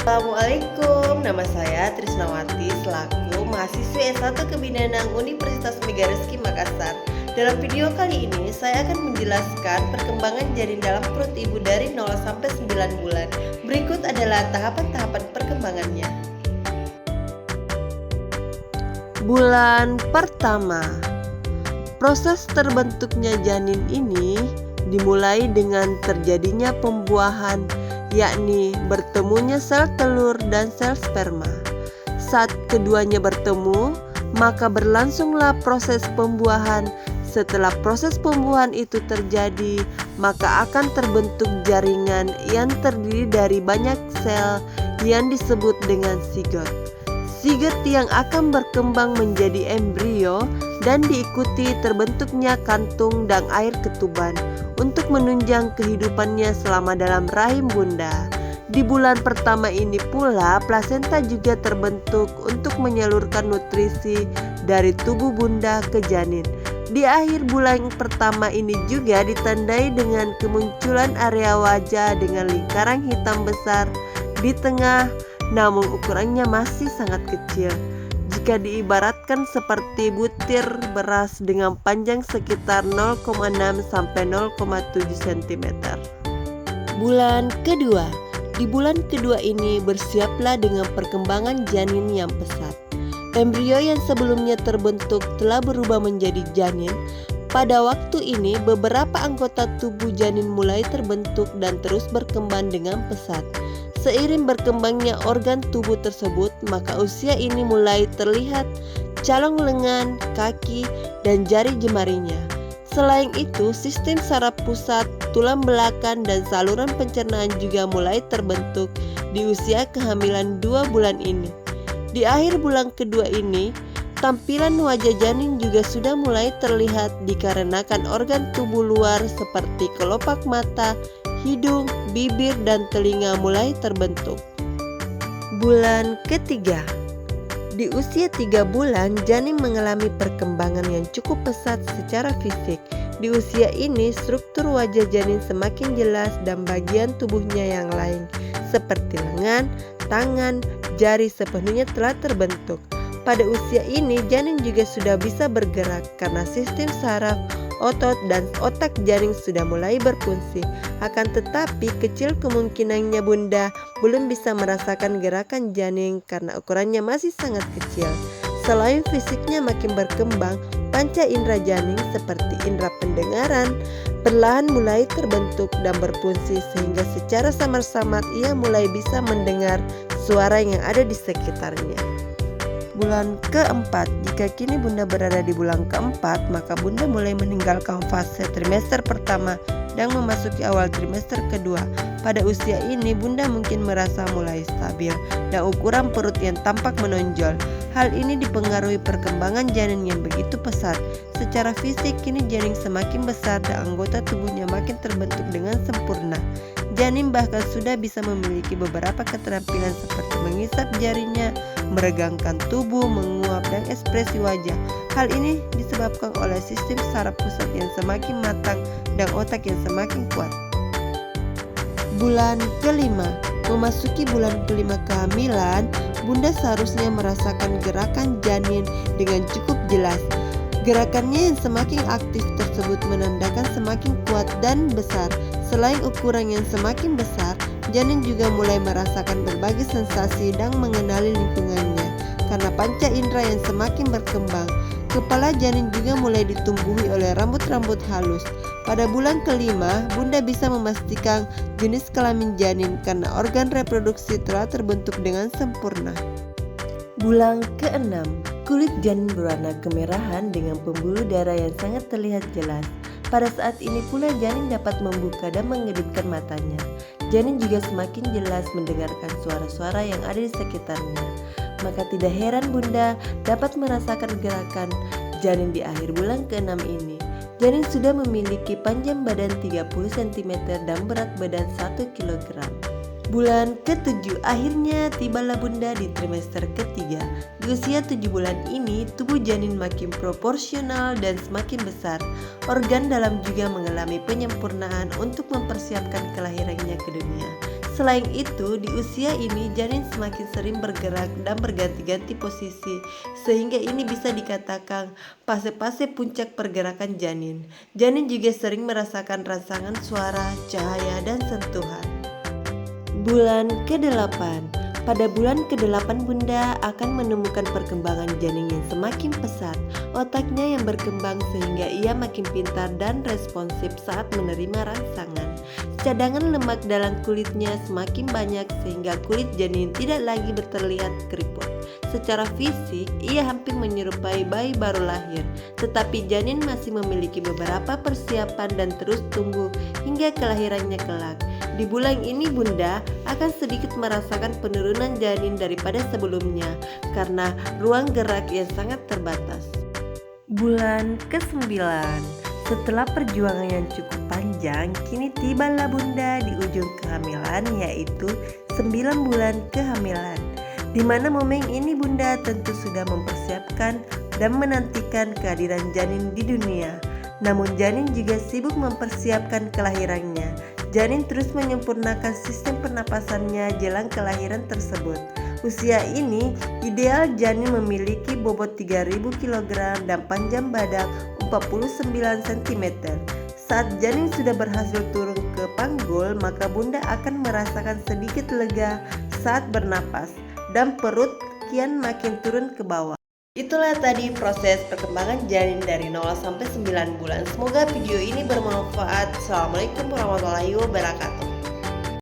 Assalamualaikum, nama saya Trisnawati selaku mahasiswi S1 Kebidanan Universitas Megariski Makassar. Dalam video kali ini saya akan menjelaskan perkembangan janin dalam perut ibu dari 0 sampai 9 bulan. Berikut adalah tahapan-tahapan perkembangannya. Bulan pertama. Proses terbentuknya janin ini dimulai dengan terjadinya pembuahan, yakni bertemunya sel telur dan sel sperma. Saat keduanya bertemu, maka berlangsunglah proses pembuahan. Setelah proses pembuahan itu terjadi, maka akan terbentuk jaringan yang terdiri dari banyak sel yang disebut dengan zigot. Zigot yang akan berkembang menjadi embrio dan diikuti terbentuknya kantung dan air ketuban untuk menunjang kehidupannya selama dalam rahim bunda. Di bulan pertama ini pula plasenta juga terbentuk untuk menyalurkan nutrisi dari tubuh bunda ke janin. Di akhir bulan pertama ini juga ditandai dengan kemunculan area wajah dengan lingkaran hitam besar di tengah, namun ukurannya masih sangat kecil. Jika diibaratkan seperti butir beras dengan panjang sekitar 0,6 sampai 0,7 cm. Bulan kedua. Di bulan kedua ini bersiaplah dengan perkembangan janin yang pesat. Embrio yang sebelumnya terbentuk telah berubah menjadi janin. Pada waktu ini beberapa anggota tubuh janin mulai terbentuk dan terus berkembang dengan pesat. Seiring berkembangnya organ tubuh tersebut, maka usia ini mulai terlihat calong lengan, kaki, dan jari jemarinya. Selain itu, sistem saraf pusat, tulang belakang, dan saluran pencernaan juga mulai terbentuk di usia kehamilan 2 bulan ini. Di akhir bulan kedua ini, tampilan wajah janin juga sudah mulai terlihat dikarenakan organ tubuh luar seperti kelopak mata, hidung, bibir, dan telinga mulai terbentuk. Bulan ketiga. Di usia 3 bulan, janin mengalami perkembangan yang cukup pesat secara fisik. Di usia ini, struktur wajah janin semakin jelas dan bagian tubuhnya yang lain, seperti lengan, tangan, jari sepenuhnya telah terbentuk. Pada usia ini, janin juga sudah bisa bergerak karena sistem saraf, otot, dan otak janin sudah mulai berfungsi. Akan tetapi kecil kemungkinannya bunda belum bisa merasakan gerakan janin karena ukurannya masih sangat kecil. Selain fisiknya makin berkembang, panca indera janin seperti indera pendengaran perlahan mulai terbentuk dan berfungsi sehingga secara samar-samar ia mulai bisa mendengar suara yang ada di sekitarnya. Bulan keempat. Jika kini bunda berada di bulan keempat, maka bunda mulai meninggalkan fase trimester pertama dan memasuki awal trimester kedua. Pada usia ini bunda mungkin merasa mulai stabil dan ukuran perut yang tampak menonjol. Hal ini dipengaruhi perkembangan janin yang begitu pesat. Secara fisik kini janin semakin besar dan anggota tubuhnya makin terbentuk dengan sempurna. Janin bahkan sudah bisa memiliki beberapa keterampilan seperti mengisap jarinya, meregangkan tubuh, menguap, dan ekspresi wajah. Hal ini disebabkan oleh sistem saraf pusat yang semakin matang dan otak yang semakin kuat. Bulan kelima. Memasuki bulan kelima kehamilan, bunda seharusnya merasakan gerakan janin dengan cukup jelas. Gerakannya yang semakin aktif tersebut menandakan semakin kuat dan besar. Selain ukuran yang semakin besar, janin juga mulai merasakan berbagai sensasi dan mengenali lingkungannya. Karena panca indera yang semakin berkembang, kepala janin juga mulai ditumbuhi oleh rambut-rambut halus. Pada bulan kelima, bunda bisa memastikan jenis kelamin janin karena organ reproduksi telah terbentuk dengan sempurna. Bulan keenam. Kulit janin berwarna kemerahan dengan pembuluh darah yang sangat terlihat jelas. Pada saat ini pula janin dapat membuka dan mengedipkan matanya. Janin juga semakin jelas mendengarkan suara-suara yang ada di sekitarnya. Maka tidak heran bunda dapat merasakan gerakan janin di akhir bulan ke-6 ini. Janin sudah memiliki panjang badan 30 cm dan berat badan 1 kg. Bulan ke-7 akhirnya tibalah bunda di trimester ketiga. Di usia 7 bulan ini, tubuh janin makin proporsional dan semakin besar. Organ dalam juga mengalami penyempurnaan untuk mempersiapkan kelahirannya ke dunia. Selain itu, di usia ini janin semakin sering bergerak dan berganti-ganti posisi, sehingga ini bisa dikatakan fase-fase puncak pergerakan janin. Janin juga sering merasakan rangsangan suara, cahaya, dan sentuhan. Bulan ke-8. Pada bulan ke-8 Bunda akan menemukan perkembangan janin yang semakin pesat. Otaknya yang berkembang sehingga ia makin pintar dan responsif saat menerima rangsangan. Cadangan lemak dalam kulitnya semakin banyak sehingga kulit janin tidak lagi terlihat keriput. Secara fisik, ia hampir menyerupai bayi baru lahir, tetapi janin masih memiliki beberapa persiapan dan terus tumbuh hingga kelahirannya kelak. Di bulan ini Bunda akan sedikit merasakan penurunan janin daripada sebelumnya karena ruang gerak yang sangat terbatas. Bulan ke-9. Setelah perjuangan yang cukup panjang, kini tibalah Bunda di ujung kehamilan, yaitu 9 bulan kehamilan. Di mana momen ini Bunda tentu sudah mempersiapkan dan menantikan kehadiran janin di dunia. Namun janin juga sibuk mempersiapkan kelahirannya. Janin terus menyempurnakan sistem pernapasannya jelang kelahiran tersebut. Usia ini ideal janin memiliki bobot 3000 kg dan panjang badan 49 cm. Saat janin sudah berhasil turun ke panggul, maka Bunda akan merasakan sedikit lega saat bernapas dan perut kian makin turun ke bawah. Itulah tadi proses perkembangan janin dari 0 sampai 9 bulan. Semoga video ini bermanfaat. Assalamualaikum warahmatullahi wabarakatuh.